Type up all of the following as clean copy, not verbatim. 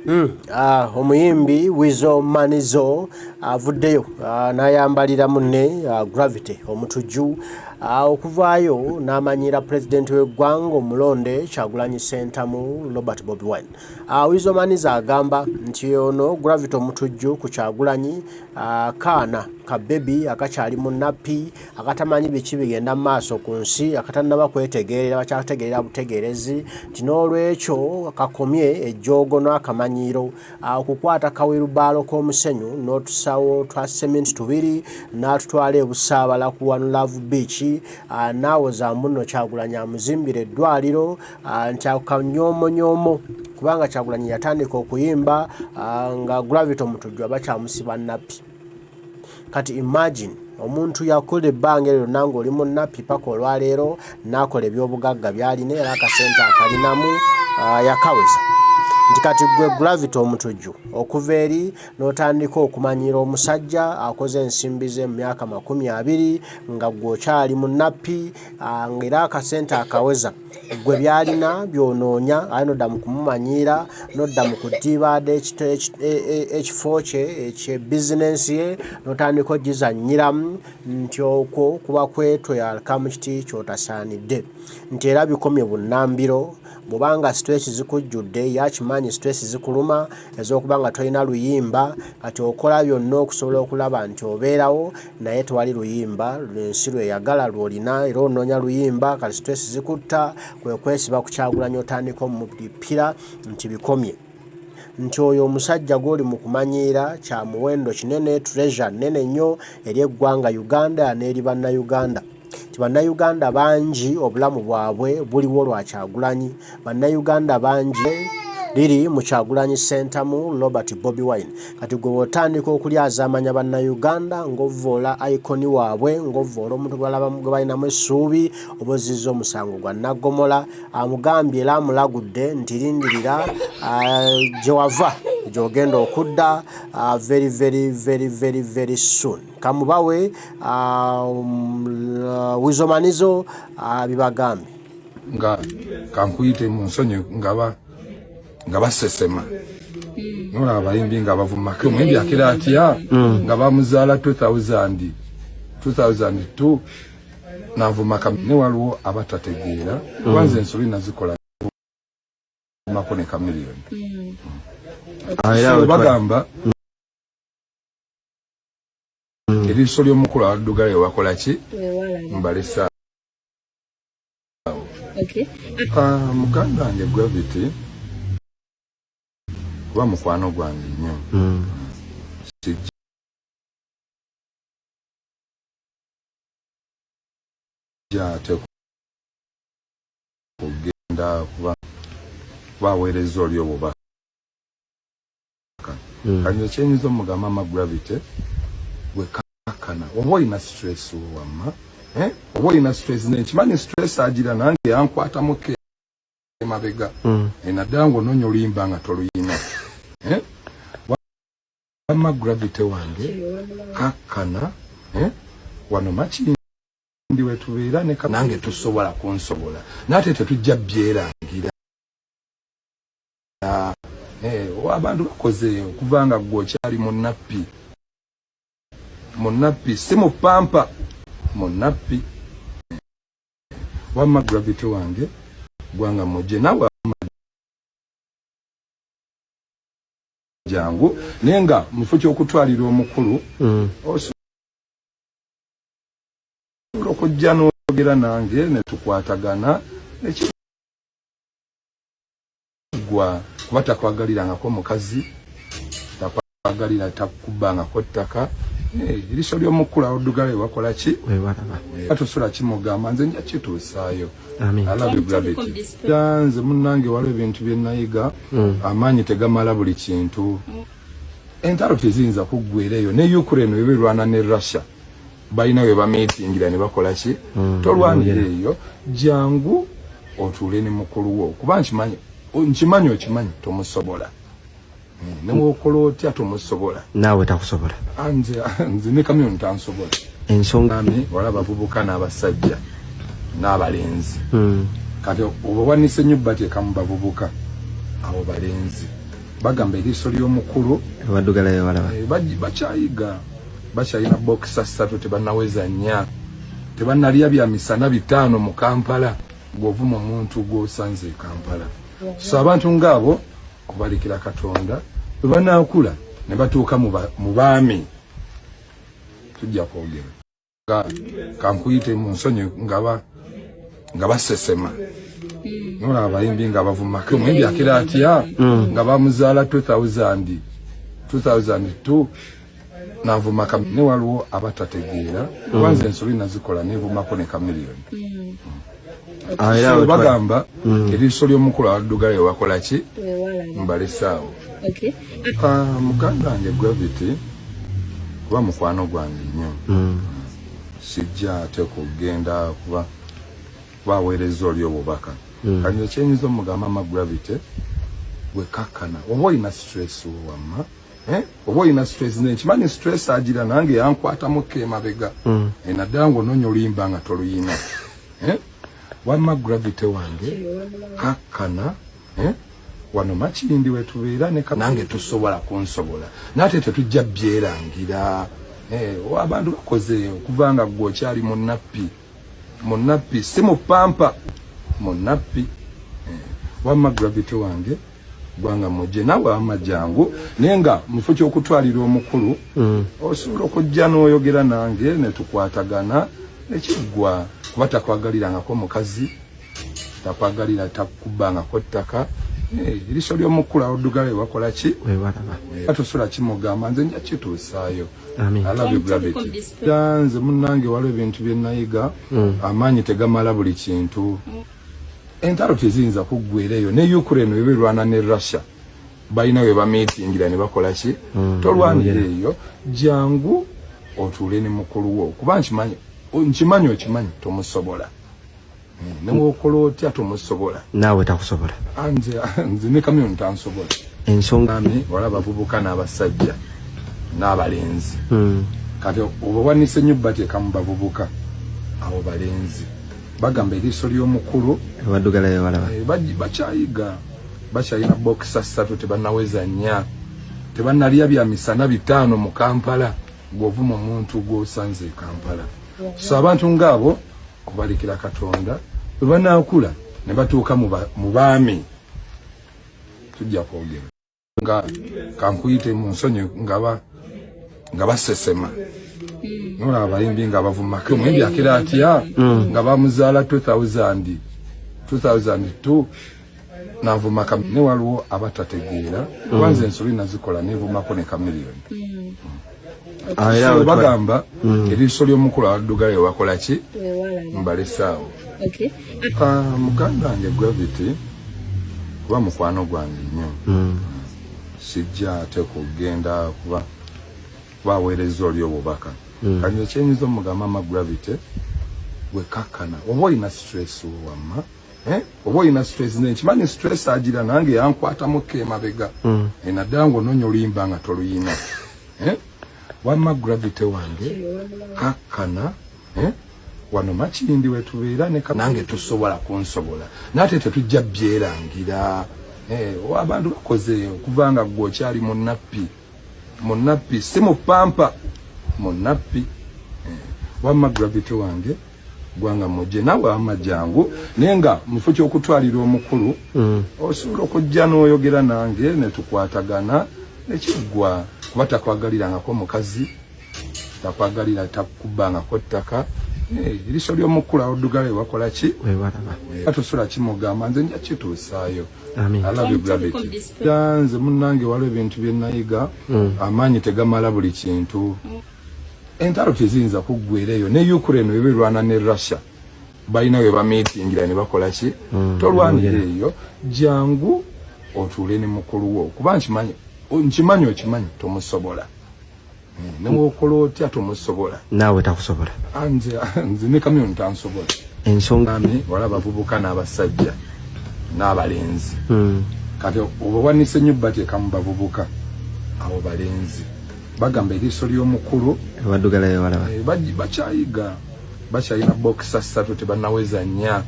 Omuyimbi Weasel avuddeyo n'ayambalira munne Gravity Omutuju okuvaayo n'amanyira President w'eggwanga omulonde Kyagulanyi Ssentamu Robert Bobi Wine. Weasel agamba nti ono Gravity Omutuju ku Kyagulanyi kaana kabebi akakyali mu nappi akatamanyi biki bigenda maaso ku nsi akatannaba kwetegeerera bakyategeerera butegeerezi nti n'olwekyo kakomye ejjoogo n'akamanyiiro okukwata kawirubaalo k'omusenyu n'otusawo twa cement tubiri n'atutwala ebusaabala ku One Love Beach n'awoza mbuno Kyagulanyi amuzimbira eddwaliro nti akanyoomonyomo kubanga Kyagulanyi yatandika okuyimba nga Gravity Omutuju abakyamusiba nappi. Kati imagine omuntu yakola ebbanga eryo nange oli mu nappi paka olwaleero n'akola ebyobugagga by'alina era akasente akalinamu yakaweza. Nti kati gwe Gravity Omutuju okuva eri n'otandika okumanyiira omusajja akoze ensimbi ze mu myaka 20 nga gw'okyali mu nappi ng'era akasente akaweza gwe byalina byonoonya aye nodda mu kumumanyiira nodda mu kuddiibaada ekifo kye ekyebizinensi ye n'otandika ogizannyiramu nti okwo kuba kwetweyalika mu kiti ky'otasaanidde nti era bikomye bunnambiro bw'obanga stress zikujjudde yakimanyi stress zikuluma ez'okuba nga tolina luyimba kati okola byonna okusobola okulaba nti obeerawo naye tewali luyimba ensi lweyagala lw'olina era onoonya luyimba kati stress zikutta kwe kwesiba ku Kyagulanyi otandika omupira nti bikomye nti oyo omusajja gw'oli mu kumanyiira kya muwendo kinene treasure nnene nnyo eri eggwanga Uganda n'eri bannayuganda. Bannayuganda bangi obulamu bwabwe buliwo lwa Kyagulanyi. Bannayuganda bangi liri mu Kyagulanyi Ssentamu Robert Bobi Wine. Kati gwe otandika okulyazaamanya bannayuganda ng'ovvoola iconi waabwe ng'ovvoola omuntu gwe balinamu essuubi obozizza omusango gwa Naggomola amugambye era amulagudde nti lindirira gye wava gy'ogenda okudda very soon. Kamubawe Weasel bibagambe nga kankuyite mu nsonyi nga basesema nola abayimbi nga bavumako omuyimbi akira atya nga bamuzaala 2002 n'avumaka ne waliwo abatategeera kwanza ensolo nazikola mako ne kamiliyoni bagamba eriiso ly'omukulu awaddugala wakola ki mbalesa muganda wange Gravity kuba mukwano gwange nnyo sijja kugenda baweereza oli obubaka kanywe kyenyinza omugamba mama Gravity gwe kakana oba olina stress wamma oba olina stress nekimanyi stress agira nange yankwatamu ke mabega naddala ng'onoonya oluyimba nga toluyina mama Gravity wange kakana wano Makindi wetubeera nange tusobola kunsobola naate tetujja byerangira abantu bakoze okuvanga gw'okyali mu nappi si mu pampa mu nappi wamma Gravity wange gwanga mujje nawe jangu nenga mufu ky'okutwalira omukulu okujja n'ogera nange ne tukwatagana nekigwa kuba takwagalirangako mukazi takwagalira takubbangako ttaka eriiso ly'omukulu awaddugala ewakola ki tusula kimugamba nze nja kituusaayo alabe Gravity nze munnange waliwo ebintu bye nayiga amaanyi tegamala buli kintu entalo teziyinza kuggwera eyo ne Ukraine we berwana ne Russia balina we bamiitingira ne bakola ki tolwanira eyo jangu otuule ne mukulu wo kuba nkimanyi tomusobola newokola otya tomusobola naawe takusobola nze ne kamyoni tansobola ensonga wala bavubuka n'abasajja n'abalenzi kati obawanise nnyo bateeka mu bavubuka abo balenzi bagamba eriiso ly'omukulu badugalayo balaba bakyayina bokisa 3 tebannaweza 4 tebannalya bya misana 5 mu Kampala gw'ovuma omuntu gw'osanze e Kampala. So abantu ng'abo kubalikira Katonda bwe banaakula ne batuuka mu baami tujja kwogera kankuyite mu nsonyi nga basesema nola abayimbi nga bavumako omuyimbi akira atya nga bamuzaala 2002 navumaka ne waliwo abatategeera kwanza ensoli nazikola nevumako ne kamiliyoni bagamba eriiso ly'omukulu awadugalayo wakola ki mbalesaawo muganda wange Gravity kuba mukwano gwange nnyo sijja ate kugenda kuba baweereza oli obubaka kanywe kyenyinza omugamba ma Gravity wekakkana oba olina stress wamma oba olina stress nekimanyi stress agira nange yankwatamuko emabega naddala ng'onoonya oluyimba nga toluyina wamma Gravity wange kakkana wano Makindi wetubeera nange tusobola kunsobola naate tetujja byerangira abantu bakoze okuvanga gwe okyali munappi si mupampa munappi wamma Gravity wange gwanga mujje nawe amajangu nenga mufo ky'okutwalira omukulu osobola okujja n'oyogera nange ne tukwatagana nekiggwa kuba takwagalirangako omukazi takwagalira takubbangako ttaka eriiso ly'omukulu awodugalayo wakola ki atosola kimugamba nze nja kituusaayo alabe Gravity nze munnange waliwo ebintu bye nayiga amaanyi tegamala buli kintu entalo teziyinza kuggweerayo ne Ukraine webirwana ne Russia balina we bamiitingira ne bakola ki tolwanira eyo jangu otuule ne mukulu wo kuba nkimanyi tomusobola newokola otya tomusobola naawe takusobola nze ne kamyoni tansobola ensonga walaba abavubuka n'abasajja n'abalenzi kati oba wanise nyubba teekamu bavubuka abo balenzi bagamba eriiso ly'omukulu badugalayo balaba bakyayina bokisa 3 tebannaweza 4 tebannalya bya misana 5 mu Kampala gw'ovuma omuntu gw'osanze e Kampala. So abantu ng'abo kubalikira Katonda bwe banaakula ne batuuka mu baami tujja kwogera nga kankuyite mu nsonyi nga basesema nola abayimbi nga bavumako omuyimbi akira atya nga bamuzaala 2002 navumaka ne waliwo abatategeera kwanza ensoli nazikola nevumako ne kamiliyoni bagamba eriiso ly'omukulu awadugalayo wakola ki mbalesaawo muganda wange Gravity kuba mukwano gwange nnyo sijja ate kugenda kuba baweereza oli obubaka kanywe kyenyinza omugamba ma Gravity wekakkana oba olina stress wamma oba olina stress nekimanyi stress agira nange yankwatamuko emabega naddala ng'onoonya oluyimba nga toluyina wamma Gravity wange kakkana wano Makindi wetubeera nange tusobola kunsobola naate tetujja byerangira abantu bakoze okuvanga gwe okyali munappi si mupampa munappi wamma Gravity wange gwanga mujje nawe amajangu nenga mufo ky'okutwalira omukulu osobola okujja n'oyogera nange ne tukwatagana nekiggwa kuba takwagalirangako omukazi takwagalira takubbangako ttaka eriiso ly'omukulu awodugalayo wakola ki atosola kimugamba nze nja kituusaayo alabe Gravity nze munnange waliwo ebintu bye nayiga amaanyi tegamala buli kintu entalo teziyinza kuggweerayo ne Ukraine webirwana ne Russia balina we bamiitingira ne bakola ki tolwanira eyo jangu otuule ne mukulu wo kuba nkimanyi tomusobola newokola otya tomusobola naawe takusobola nze ne kamyoni tansobola ensonga walaba abavubuka n'abasajja n'abalenzi kati oba wanise nyubba teekamu bavubuka abo balenzi bagamba eriiso ly'omukulu badugalayo balaba bakyayina bokisa 3 tebannaweza 4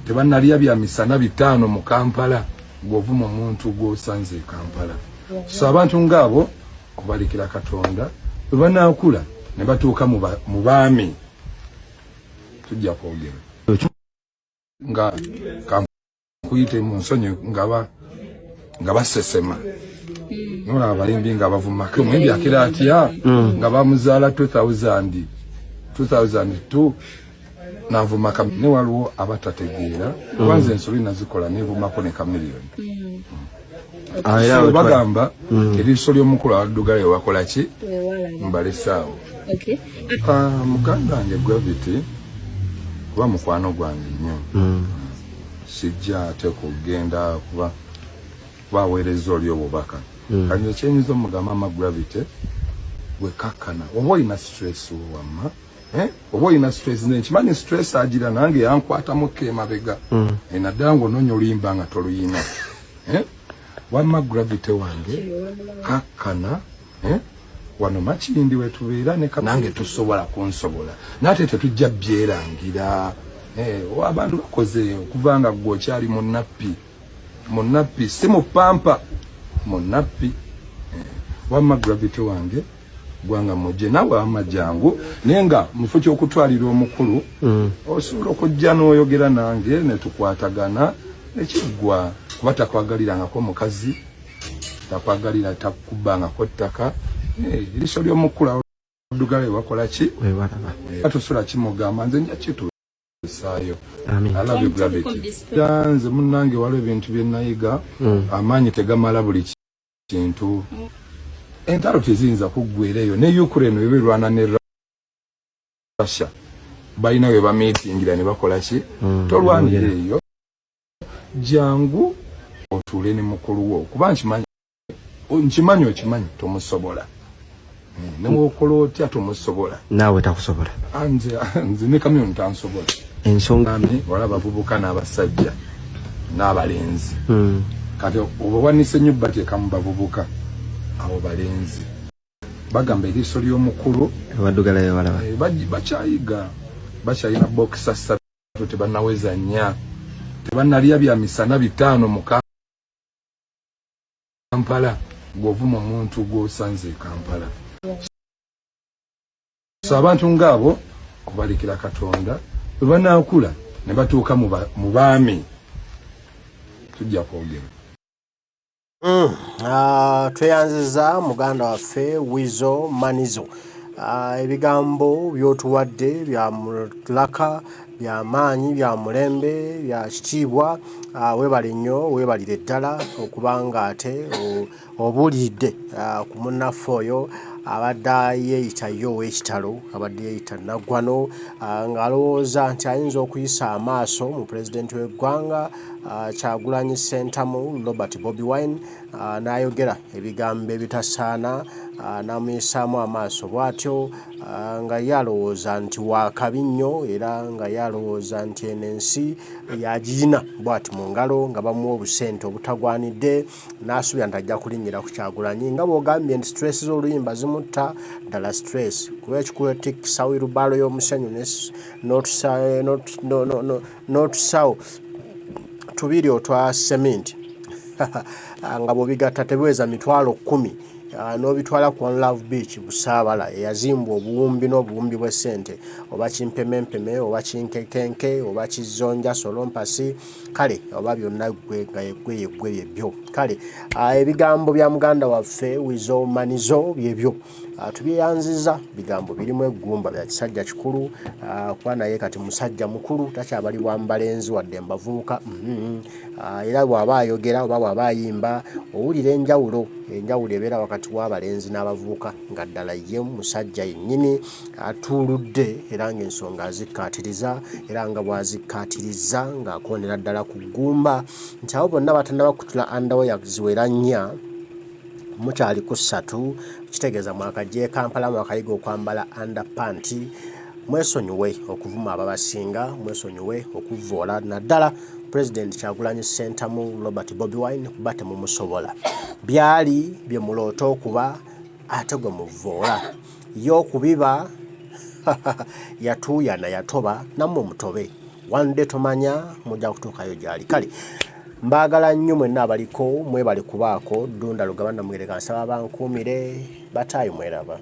tebannalya bya misana 5 mu Kampala gw'ovuma omuntu gw'osanze Kampala. So abantu ng'abo kubalikira Katonda bwe banaakula ne batuuka mu baami tujja kwogera nga kuyite mu nsonyi nga basesema nolaba abayimbi nga bavumako omuyimbi akira atya nga bamuzaala 2002 n'avumaka ne waliwo abatategeera kwanza ensolo nazikola nevumako ne kamiliyoni bagamba eriiso ly'omukulu awaddugala ewakola ki mbalesaawo muganda wange Gravity kuba mukwano gwange nnyo sijja ate kugenda kuba baweereza oli obubaka kati ekyenyinza omugamba ama Gravity wekakkana oba olina stress wamma oba olina stress nkimanyi stress agira nange yankwatamuko emabega naddala ng'onoonya oluyimba nga toluyina wamma Gravity wange kakkana wano Makindi wetubeera nange tusobola kunsobola naate tetujja byerangira abantu bakoze okuvanga gwe okyali munappi si mupampa munappi wamma Gravity wange gwanga mujje nawe amajangu naye nga mufu ky'okutwalira omukulu osobola okujja n'oyogera nange ne tukwatagana ekiggwa kuba takwagalirangako mukazi takwagalira takubbangako ttaka eriiso ly'omukulu awaddugala ewakola ki tusula kimugamba nze nja kituusaayo alabe Gravity nze munnange waliwo ebintu bye nayiga amaanyi tegamala buli kintu entalo teziyinza kuggwera eyo ne Ukraine bwe birwana ne Russia balina we bamiitingira ne bakola ki tolwanira eyo jangu otuule ne mukulu wo kuba nkimanyi tomusobola newokola otya tomusobola naawe takusobola nze ne kamyoni tansobola ensonga wala bavubuka n'abasajja n'abalenzi kati oba wanise nnyo bateeka mu bavubuka abo balenzi bagamba eriiso ly'omukulu abaddugala ewalaba bakyayina bokisa 3 tebannaweza 4 tebannalya bya misana 5 mu Kampala gw'ovuma omuntu gw'osanze Kampala. So abantu ng'abo kubalikira Katonda bwe banaakula ne batuuka mu baami tujja kwogera. Tweyanziza muganda waffe Weasel Manizo ebigambo byotuwadde bya mulaka bya maanyi bya mulembe bya kitiibwa webale nnyo webalire ddala okubanga ate obuulidde ku munnaffe oyo abadde yeeyitayo ow'ekitalo abadde yeeyita naggwano ng'alowooza nti ayinza okuyisa amaaso mu pulezidenti w'eggwanga Kyagulanyi Ssentamu Robert Bobi Wine n'ayogera ebigambo ebitasaana n'amuyisaamu amaaso bw'atyo nga yalowooza nti waakabi nnyo era nga yalowooza nti eno ensi yagirina bw'ati mu ngalo nga bamuwa obusente obutagwanidde n'asuubira nti ajja kulinnyira ku Kyagulanyi nga bw'ogambye nti stress z'oluyimba zimutta ddala stress kuba ekikulu etikisa wirubalo y'omusenyu n'otusawo tubiri otwa cement nga bw'obigatta tebiweza mitwalo 10 n'obitwala ku One Love Beach Busaabala eyazimbwa obuwumbi n'obuwumbi bw'essente oba kimpemempeme oba kinkekenke oba kizonja solompasi kale oba byonna yeggwe byebyo kale ebigambo bya muganda waffe Weasel Manizo byebyo tubyeyanziza bigambo birimu eggumba bya kisajja kikulu kuba naye kati musajja mukulu takyabalibwa mbalenzi wadde mbavubuka era bw'aba ayogera oba bw'aba ayimba owulira enjawulo ebeera wakati w'abalenzi n'abavubuka nga ddala ye musajja yennyini atuuludde era ng'ensonga azikkaatiriza era nga bw'azikkaatiriza ng'akondera ddala ku ggumba nti abo bonna batannabakutula Andaweya ziwera 4 mukyali ku 3 kitegeeza mwakajje Kampala Wakayiga Okwambala Andapanti mwesonyiwe okuvuma ababasinga mwesonyiwe okuvoola naddala President Kyagulanyi Ssentamu Robert Bobi Wine kuba temumusobola byali bye muloota okuba ate gwe muvoola y'okubiba yatuuya na yatoba nammwe mutobe wande tomanya mujja kutuukayo gyali kale mbagala nnyo mwenna abaliko mwebale kubaako Dunda Lugaba Namwereka nsaba bankuumire bataayi mweraba.